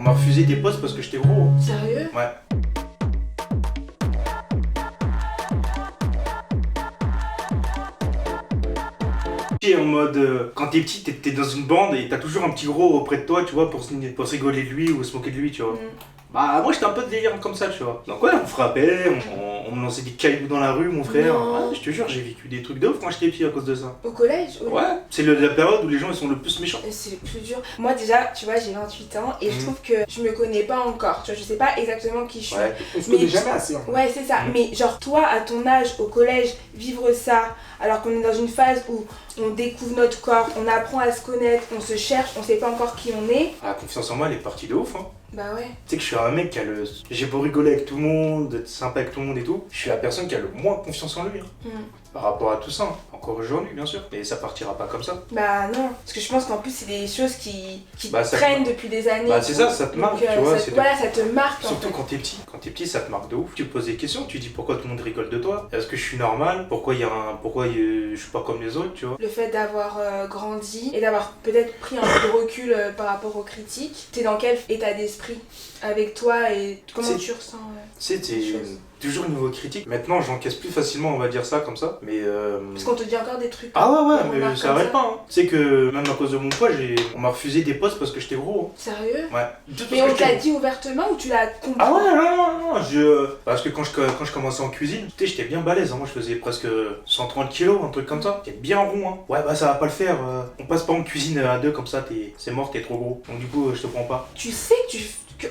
On m'a refusé des postes parce que j'étais gros. Sérieux? Ouais. En mode, quand t'es petit, t'es dans une bande et t'as toujours un petit gros auprès de toi, tu vois, pour se rigoler de lui ou se moquer de lui, tu vois. Bah, moi j'étais un peu de délire comme ça, tu vois. Donc, ouais, on frappait, on me lançait des cailloux dans la rue, mon frère. Non. Ouais, je te jure, j'ai vécu des trucs de ouf quand j'étais petit à cause de ça. Au collège? Ouais, c'est la période où les gens ils sont le plus méchants. C'est le plus dur. Moi déjà, tu vois, j'ai 28 ans et je trouve que je me connais pas encore. Tu vois, je sais pas exactement qui je suis. Ouais. On se connaît jamais assez. Ouais, c'est ça. Mais genre, toi, à ton âge, au collège, vivre ça, alors qu'on est dans une phase où on découvre notre corps, on apprend à se connaître, on se cherche, on sait pas encore qui on est. La confiance en moi, elle est partie de ouf, hein. Bah ouais. Tu sais que je suis un mec qui a le. J'ai beau rigoler avec tout le monde, être sympa avec tout le monde et tout, je suis la personne qui a le moins confiance en lui, hein. Par rapport à tout ça, hein. Encore aujourd'hui, bien sûr. Et ça partira pas comme ça. Bah non, parce que je pense qu'en plus, c'est des choses qui Bah, ça traînent depuis des années. Bah, c'est ça, ça te marque, Donc, tu vois. voilà, ça te marque. Surtout en fait. quand t'es petit. Quand t'es petit, ça te marque de ouf. Tu te poses des questions, tu dis pourquoi tout le monde rigole de toi. Est-ce que je suis normal? Pourquoi je suis pas comme les autres, tu vois. Le fait d'avoir grandi et d'avoir peut-être pris un peu de recul par rapport aux critiques, t'es dans quel état d'esprit avec toi et comment tu ressens C'est toujours niveau critique. Maintenant, j'encaisse plus facilement, on va dire ça comme ça. Mais Parce qu'on te dit encore des trucs. Ah ouais, des mais remarques ça comme arrête pas. Hein. Tu sais que même à cause de mon poids, on m'a refusé des postes parce que j'étais gros. Hein. Sérieux? Ouais. Mais on te l'a dit ouvertement ou tu l'as compris? Ah ouais, non. Parce que quand je commençais en cuisine, tu sais, j'étais bien balèze. Hein. Moi, je faisais presque 130 kilos, un truc comme ça. J'étais bien rond. Hein. Ouais, bah ça va pas le faire. On passe pas en cuisine à deux comme ça, c'est mort, t'es trop gros. Donc du coup, je te prends pas. Tu sais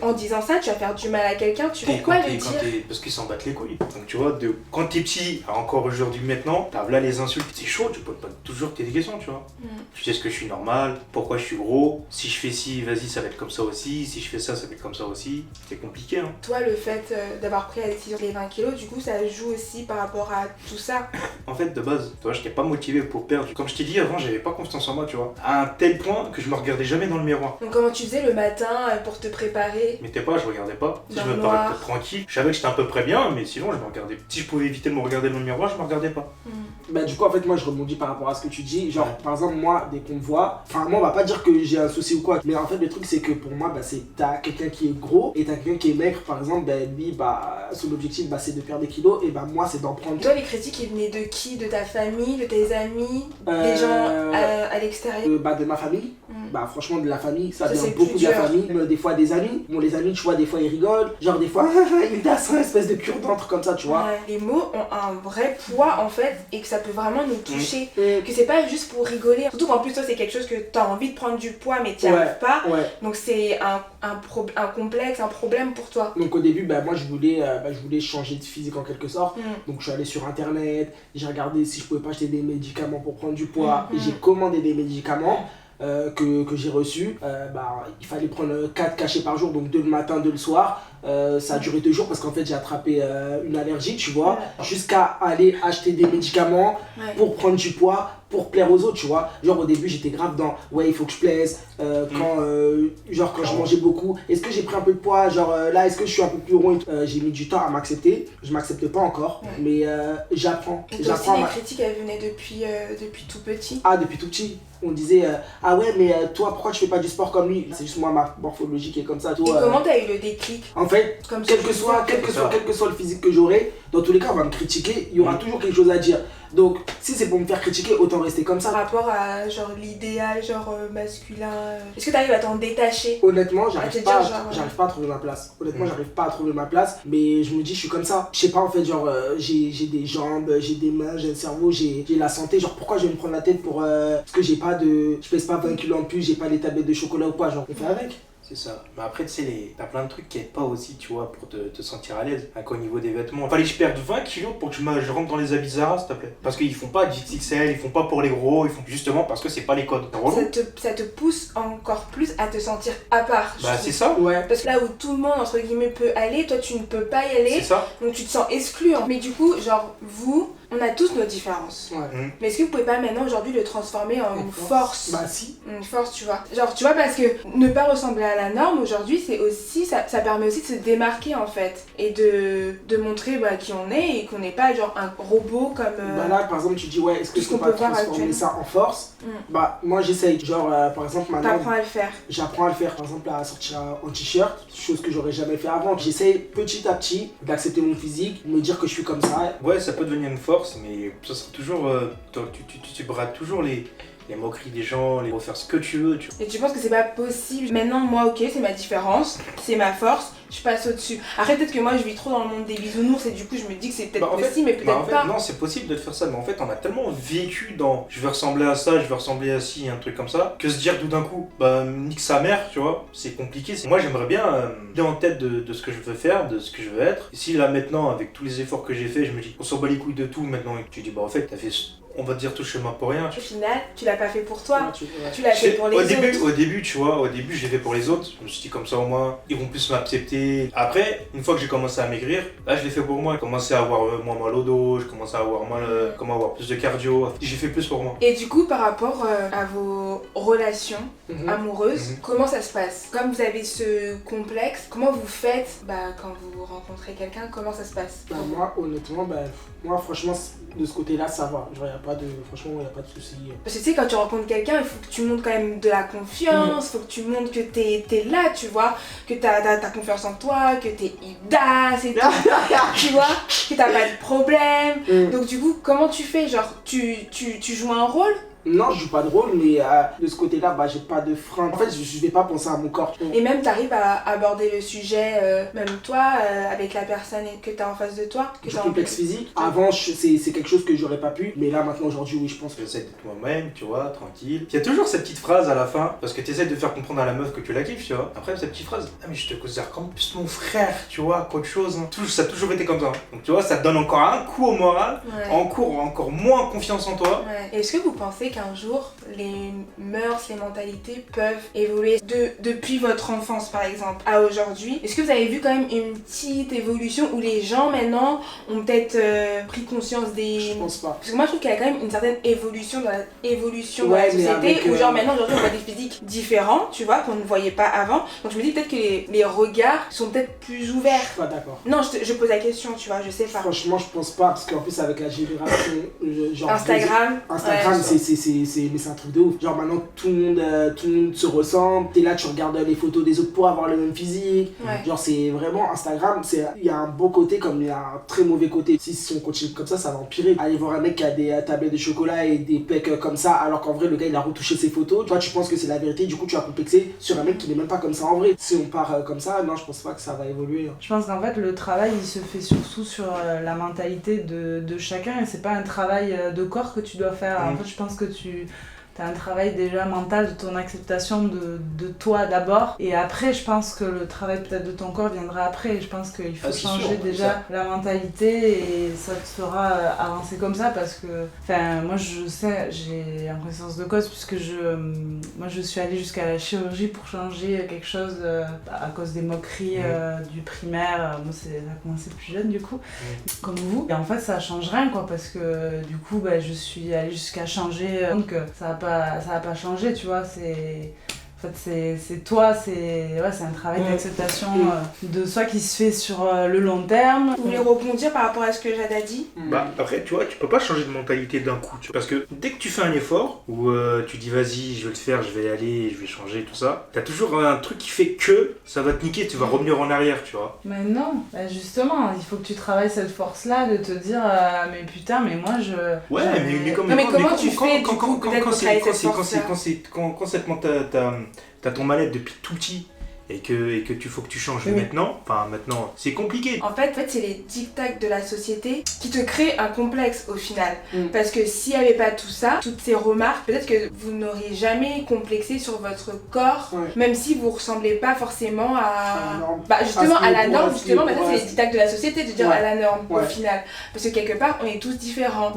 qu'en disant ça, tu vas faire du mal à quelqu'un, pourquoi le dire? Parce qu'ils s'en battent les couilles. Donc tu vois, quand t'es petit, à encore aujourd'hui maintenant, t'as là les insultes, c'est chaud, tu peux pas toujours te des questions, tu vois. Tu sais ce que je suis normal, pourquoi je suis gros, si je fais ci, vas-y, ça va être comme ça aussi, si je fais ça, ça va être comme ça aussi. C'est compliqué, hein. Toi, le fait d'avoir pris la décision des 20 kilos, du coup, ça joue aussi par rapport à tout ça. En fait, de base, tu vois, j'étais pas motivé pour perdre. Comme je t'ai dit avant, j'avais pas confiance en moi, tu vois. À un tel point que je me regardais jamais dans le miroir. Donc comment tu faisais le matin pour te préparer? Mais je regardais pas. Si Dans je le me noir. paraissais tranquille, je savais que j'étais à peu près bien, mais sinon je me regardais. Si je pouvais éviter de me regarder dans le miroir, je me regardais pas. Bah du coup en fait moi je rebondis par rapport à ce que tu dis, genre Ouais. par exemple moi dès qu'on me voit, enfin moi on va pas dire que j'ai un souci ou quoi, mais en fait le truc c'est que pour moi bah c'est t'as quelqu'un qui est gros et t'as quelqu'un qui est maigre par exemple, bah lui bah son objectif bah c'est de perdre des kilos et bah moi c'est d'en prendre. Toi, les critiques, ils venaient de qui? De ta famille, de tes amis, des gens à l'extérieur? Bah de ma famille, bah franchement de la famille, ça Ça, vient c'est beaucoup plus de la dur. famille, des fois des amis, bon les amis tu vois des fois ils rigolent, genre des fois Hilda c'est une espèce de cure-dent comme ça tu vois. Ouais. Les mots ont un vrai poids en fait et que ça peut vraiment nous toucher. Et- Que c'est pas juste pour rigoler. Surtout qu'en plus toi c'est quelque chose que t'as envie de prendre du poids mais t'y Ouais. arrives pas. Ouais. Donc c'est un complexe, un problème pour toi. Donc au début, bah, moi je voulais changer de physique en quelque sorte. Donc je suis allé sur internet, j'ai regardé si je pouvais pas acheter des médicaments pour prendre du poids. Et j'ai commandé des médicaments que j'ai reçus. Bah, il fallait prendre 4 cachets par jour, donc 2 le matin, 2 le soir. Ça a duré 2 jours parce qu'en fait j'ai attrapé une allergie, tu vois. Jusqu'à aller acheter des médicaments Ouais. pour prendre du poids, pour plaire aux autres, tu vois. Genre au début j'étais grave dans ouais il faut que je plaise, quand je mangeais beaucoup, est-ce que j'ai pris un peu de poids, genre là est-ce que je suis un peu plus rond, j'ai mis du temps à m'accepter, je m'accepte pas encore, mais j'apprends. Et toi aussi les critiques elles venaient depuis tout petit. Ah depuis tout petit, on disait ah ouais mais toi pourquoi tu fais pas du sport comme lui, c'est juste moi ma morphologie qui est comme ça. Toi, Et comment t'as eu le déclic? en fait, Comme quel tu que soit le physique que j'aurai, dans tous les cas on va me critiquer, il y aura toujours quelque chose à dire. Donc si c'est pour me faire critiquer, autant rester comme Par ça. rapport à genre l'idéal, genre masculin, est-ce que t'arrives à t'en détacher? Honnêtement, te j'arrive dire, pas, genre, j'arrive pas à trouver ma place. Honnêtement, j'arrive pas à trouver ma place, mais je me dis je suis comme ça. Je sais pas en fait, genre j'ai des jambes, j'ai des mains, j'ai un cerveau, j'ai la santé. Genre pourquoi je vais me prendre la tête pour parce que je pèse pas 20 kilos en plus, j'ai pas les tablettes de chocolat ou quoi, genre on fait avec. C'est ça. Mais après, tu sais, t'as plein de trucs qui aident pas aussi, tu vois, pour te sentir à l'aise. Au niveau des vêtements. Fallait que je perde 20 kilos pour que je rentre dans les habits Zara, s'il te plaît. Parce qu'ils font pas XXL, ils font pas pour les gros, ils font justement parce que c'est pas les codes. Ça te pousse encore plus à te sentir à part. je Bah, trouve. c'est ça. Ouais. Parce que là où tout le monde, entre guillemets, peut aller, toi tu ne peux pas y aller. C'est ça. Donc tu te sens exclu. Mais du coup, genre, vous, on a tous nos différences. Ouais. Mais est-ce que vous pouvez pas maintenant aujourd'hui le transformer en une force? Bah si. Une force, tu vois. Genre, tu vois, parce que ne pas ressembler à la norme aujourd'hui, c'est aussi, ça permet aussi de se démarquer en fait. Et de montrer qui on est et qu'on n'est pas genre un robot comme. Bah là, par exemple, tu dis, ouais, est-ce que je peux pas transformer ça en force? Bah, moi j'essaye. Genre, par exemple, maintenant. T'apprends à le faire. J'apprends à le faire, par exemple, à sortir en t-shirt, chose que j'aurais jamais fait avant. J'essaye petit à petit d'accepter mon physique, de me dire que je suis comme ça. Ouais, ça peut devenir une force, mais ça sera toujours. Tu brades toujours les moqueries des gens, les refaire ce que tu veux. Et tu penses que c'est pas possible? Maintenant, moi, ok, c'est ma différence, c'est ma force, je passe au-dessus. Après, peut-être que moi, je vis trop dans le monde des bisounours et du coup, je me dis que c'est peut-être possible, mais peut-être pas. Non, c'est possible de te faire ça, mais en fait, on a tellement vécu dans je vais ressembler à ça, je vais ressembler à ci, un truc comme ça, que se dire tout d'un coup, nique sa mère, tu vois, c'est compliqué. Moi, j'aimerais bien bien en tête de ce que je veux faire, de ce que je veux être. Et si là, maintenant, avec tous les efforts que j'ai fait, je me dis, on s'en bat les couilles de tout maintenant, et tu dis, en fait, t'as fait. On va te dire tout chemin pour rien. Au final, tu l'as pas fait pour toi, tu l'as fait pour les autres. Au début, tu vois, je l'ai fait pour les autres. Je me suis dit comme ça au moins, ils vont plus m'accepter. Après, une fois que j'ai commencé à maigrir, là je l'ai fait pour moi. J'ai commencé à avoir moins mal au dos, j'ai commencé à avoir avoir plus de cardio. J'ai fait plus pour moi. Et du coup, par rapport à vos relations amoureuses, comment ça se passe? Comme vous avez ce complexe, comment vous faites quand vous rencontrez quelqu'un, comment ça se passe? Moi, honnêtement, moi franchement, de ce côté-là, ça va. Genre, franchement, il n'y a pas de souci. Parce que tu sais, quand tu rencontres quelqu'un, il faut que tu montres quand même de la confiance, il faut que tu montres que t'es là, tu vois, que t'as confiance en toi, que t'es audace et tout, tu vois, que t'as pas de problème. Donc du coup, comment tu fais? Genre, tu joues un rôle? Non, je joue pas de rôle, mais de ce côté-là, j'ai pas de frein. En fait, je vais pas penser à mon corps. Et même, t'arrives à aborder le sujet, même toi, avec la personne que t'as en face de toi. Du complexe physique. Avant, c'est quelque chose que j'aurais pas pu, mais là, maintenant, aujourd'hui, oui, je pense que j'essaie d'être moi-même, tu vois, tranquille. Il y a toujours cette petite phrase à la fin, parce que t'essaies de faire comprendre à la meuf que tu la kiffes, tu vois. Après, cette petite phrase, mais je te considère comme plus mon frère, tu vois, qu'autre chose. Hein. Ça a toujours été comme ça. Donc, tu vois, ça te donne encore un coup au moral, encore moins confiance en toi. Ouais. Et est-ce que vous pensez qu'un jour, les mœurs, les mentalités peuvent évoluer depuis votre enfance par exemple à aujourd'hui? Est-ce que vous avez vu quand même une petite évolution où les gens maintenant ont peut-être pris conscience des... Je pense pas. Parce que moi je trouve qu'il y a quand même une certaine évolution dans la société où genre maintenant aujourd'hui on voit des physiques différents, tu vois, qu'on ne voyait pas avant. Donc je me dis peut-être que les regards sont peut-être plus ouverts. Je suis pas d'accord. Non, je pose la question, tu vois, je sais pas. Franchement je pense pas parce qu'en plus avec la génération genre Instagram, mais c'est un truc de ouf. Genre maintenant tout le monde se ressemble. T'es là, tu regardes les photos des autres pour avoir le même physique. Genre c'est vraiment Instagram, il y a un beau côté comme il y a un très mauvais côté. Si on continue comme ça va empirer. Aller voir un mec qui a des tablettes de chocolat et des pecs comme ça, alors qu'en vrai le gars il a retouché ses photos. Toi tu penses que c'est la vérité, du coup tu vas complexer sur un mec qui n'est même pas comme ça en vrai. Si on part comme ça, non je pense pas que ça va évoluer. Je pense qu'en fait le travail il se fait surtout sur la mentalité de chacun et c'est pas un travail de corps que tu dois faire. En fait je pense que t'as un travail déjà mental de ton acceptation de toi d'abord et après je pense que le travail peut-être de ton corps viendra après. Je pense qu'il faut changer déjà la mentalité et ça te fera avancer comme ça parce que moi je sais, j'ai en connaissance de cause puisque moi je suis allée jusqu'à la chirurgie pour changer quelque chose à cause des moqueries du primaire. Moi ça a commencé plus jeune du coup comme vous et en fait ça change rien quoi parce que du coup je suis allée jusqu'à changer donc ça va pas changer, tu vois, en fait, c'est toi, c'est un travail d'acceptation de soi qui se fait sur le long terme. Vous voulez rebondir par rapport à ce que Jade a dit? Après, tu vois, tu peux pas changer de mentalité d'un coup. Parce que dès que tu fais un effort, où tu dis vas-y, je vais le faire, je vais y aller, je vais changer, tout ça, t'as toujours un truc qui fait que ça va te niquer, tu vas revenir en arrière, tu vois. Mais non, justement, il faut que tu travailles cette force-là de te dire mais putain, mais moi je... Ouais, mais comment tu fais du coup peut-être pour travailler cette force-là? Quand cette t'as ton mal-être depuis tout petit et que tu faut que tu changes maintenant, c'est compliqué. En fait c'est les dictats de la société qui te créent un complexe au final. Parce que s'il n'y avait pas tout ça, toutes ces remarques, peut-être que vous n'auriez jamais complexé sur votre corps, même si vous ressemblez pas forcément à la norme, justement, maintenant c'est les dictats de la société de dire à la norme au final. Parce que quelque part on est tous différents.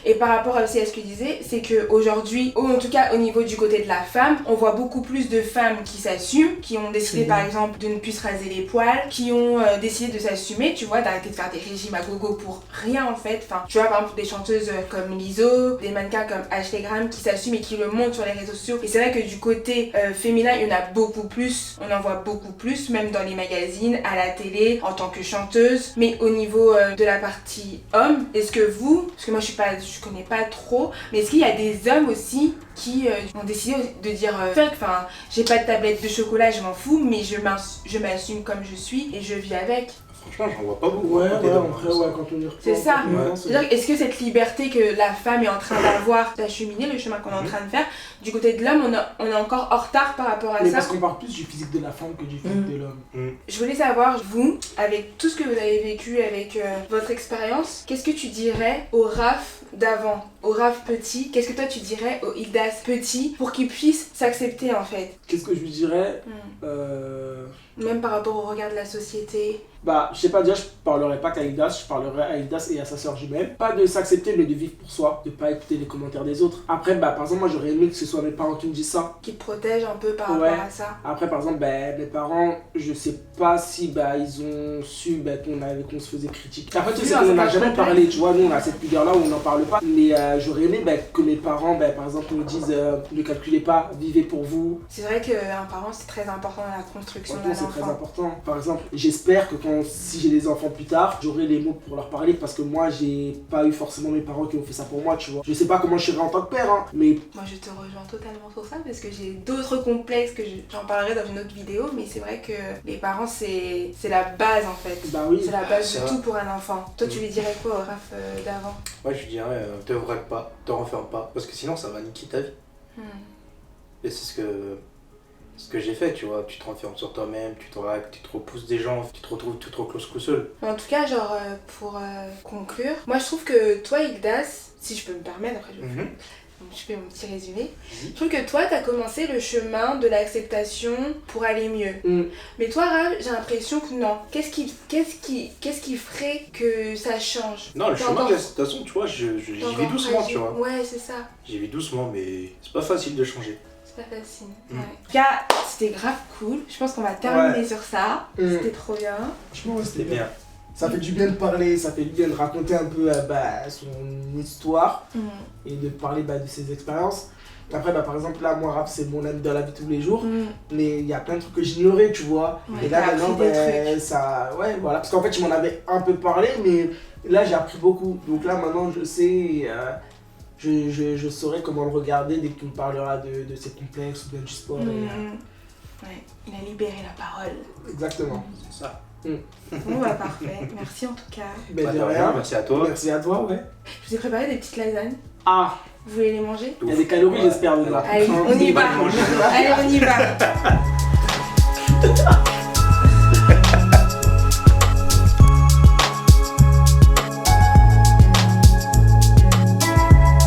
Et par rapport aussi à ce que je disais, c'est qu'aujourd'hui, ou en tout cas au niveau du côté de la femme, on voit beaucoup plus de femmes qui s'assument, qui ont décidé par exemple de ne plus se raser les poils, qui ont décidé de s'assumer, tu vois, d'arrêter de faire des régimes à gogo pour rien en fait. Enfin, tu vois, par exemple des chanteuses comme Lizzo, des mannequins comme Ashley Graham qui s'assument et qui le montrent sur les réseaux sociaux. Et c'est vrai que du côté féminin, il y en a beaucoup plus, on en voit beaucoup plus, même dans les magazines, à la télé, en tant que chanteuse. Mais au niveau de la partie homme, est-ce que vous, parce que moi je connais pas trop, mais est-ce qu'il y a des hommes aussi qui ont décidé de dire fuck, enfin j'ai pas de tablette de chocolat, je m'en fous, mais je m'assume comme je suis et je vis avec. Franchement, j'en vois pas beaucoup. Ouais, quand on y repense. C'est ça. Ouais. C'est-à-dire, est-ce que cette liberté que la femme est en train d'avoir, d'acheminer le chemin qu'on est en train de faire, du côté de l'homme, on est encore en retard par rapport à mais ça. parce qu'on parle plus du physique de la femme que du physique de l'homme. Je voulais savoir, vous, avec tout ce que vous avez vécu, avec votre expérience, qu'est-ce que tu dirais au Raph d'avant, au Raph petit, qu'est-ce que toi tu dirais au Hildas petit pour qu'il puisse s'accepter en fait? Qu'est-ce que je lui dirais Même par rapport au regard de la société. Bah, je sais pas, déjà, je parlerai pas qu'à Hildas, je parlerai à Hildas et à sa soeur jumelle. Pas de s'accepter, mais de vivre pour soi, de pas écouter les commentaires des autres. Après, bah, par exemple, moi j'aurais aimé que ce soit mes parents qui me disent ça. Qui te protègent un peu par rapport à ça. Après, par exemple, bah, mes parents, je sais pas si bah, ils ont su bah, qu'on se faisait critiquer. Après, tu sais qu'on n'a jamais parlé, tu vois, nous on a cette pudeur-là où on n'en parle pas. Mais j'aurais aimé bah, que mes parents, bah, par exemple, me disent ne calculez pas, vivez pour vous. C'est vrai qu'un parent, c'est très important dans la construction d'un enfant. C'est très important. Par exemple, j'espère que si j'ai des enfants plus tard, j'aurai les mots pour leur parler parce que moi, j'ai pas eu forcément mes parents qui ont fait ça pour moi, tu vois. Je sais pas comment je serai en tant que père, hein, mais... Moi, je te rejoins totalement sur ça parce que j'ai d'autres complexes que j'en parlerai dans une autre vidéo, mais c'est vrai que les parents, c'est la base en fait. Bah oui. C'est la base de tout pour un enfant. Toi, tu lui dirais quoi au Raph d'avant? Moi, je lui dirais, te vraque pas, te renferme pas, parce que sinon, ça va niquer ta vie. Et c'est ce que j'ai fait, tu vois, tu te renfermes sur toi-même, tu te raques, tu te repousses des gens, tu te retrouves tout trop close tout seul. En tout cas, genre, pour conclure, moi je trouve que toi, Hildas, si je peux me permettre, après je fais mon petit résumé, je trouve que toi, t'as commencé le chemin de l'acceptation pour aller mieux. Mais toi, Raph, j'ai l'impression que non. Qu'est-ce qui ferait que ça change? Non, le chemin de l'acceptation, tu vois, j'y vais doucement, tu vois. Ouais, c'est ça. J'y vais doucement, mais c'est pas facile de changer. C'est pas facile. Ouais. En tout cas, c'était grave cool. Je pense qu'on va terminer sur ça. C'était trop bien. Franchement, c'était bien. Ça fait du bien de parler, ça fait du bien de raconter un peu son histoire et de parler de ses expériences. Après, par exemple, là, moi, Raph, c'est mon ami dans la vie de tous les jours, mais il y a plein de trucs que j'ignorais, tu vois. Ouais, et là, maintenant, ça. Ouais, voilà. Parce qu'en fait, je m'en avais un peu parlé, mais là, j'ai appris beaucoup. Donc là, maintenant, je sais. Je saurai comment le regarder dès que tu me parleras de ses complexes ou bien du sport. Ouais, il a libéré la parole. Exactement. C'est ça. Bon, parfait. Merci en tout cas. De rien. Merci à toi. Merci à toi, ouais. Je vous ai préparé des petites lasagnes. Ah, Vous voulez les manger? il y a des calories, j'espère, dedans. Allez, on y va. Allez, on y va.